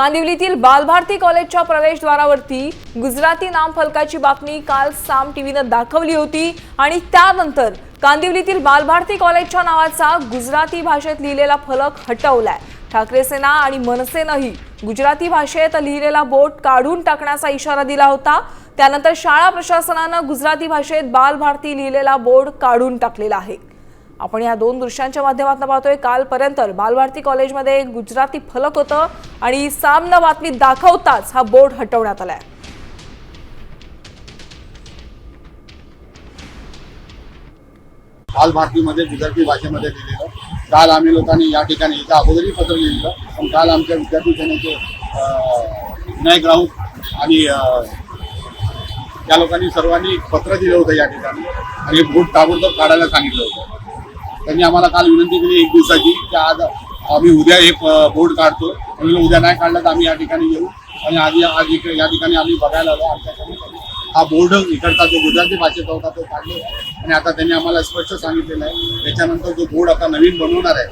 कांदिवलीतील बालभारती कॉलेजच्या प्रवेशद्वारावरती गुजराती नामफलकाची बातमी काल साम टीव्हीने दाखवली होती आणि त्यानंतर कांदिवलीतील बालभारती कॉलेजच्या नावाचा गुजराती भाषेत लिहिलेला फलक हटवलाय। ठाकरे सेना आणि मनसेनेही गुजराती भाषेत लिहिलेला बोर्ड काढून टाकण्याचा इशारा दिला होता। त्यानंतर शाळा प्रशासनाने गुजराती भाषेत बालभारती लिहिलेला बोर्ड काढून टाकलेला आहे। आपण या दोन दृश्यांच्या माध्यमातून पाहतोय कालपर्यंत बालभारती कॉलेजमध्ये गुजराती फलक होतं आणि सामना बातमी दाखवताच हा बोर्ड हटवण्यात आलाय। बालभारतीमध्ये गुजराती भाषेमध्ये लिहिलेलं काल आम्ही लोकांनी या ठिकाणी एका अगोदरही पत्र लिहिलं, पण काल आमच्या विद्यार्थी सेनेचे विनायक राऊत आणि त्या लोकांनी सर्वांनी पत्र दिलं होतं या ठिकाणी आणि बोर्ड ताबडतोब काढायला सांगितलं होतं। त्यांनी आम्हाला काल विनंती केली 1 दिवसाची की आज आम्ही उद्या हे बोर्ड काढतो, म्हणून उद्या नाही काढला तर आम्ही या ठिकाणी येऊ आणि आज या ठिकाणी आम्ही बघायला आलो। आमच्याकडे हा बोर्ड इकडचा जो गुजराती भाषेचा होता तो काढलेला आहे आणि आता त्यांनी आम्हाला स्पष्ट सांगितलेलं आहे त्याच्यानंतर जो बोर्ड आता नवीन बनवणार आहे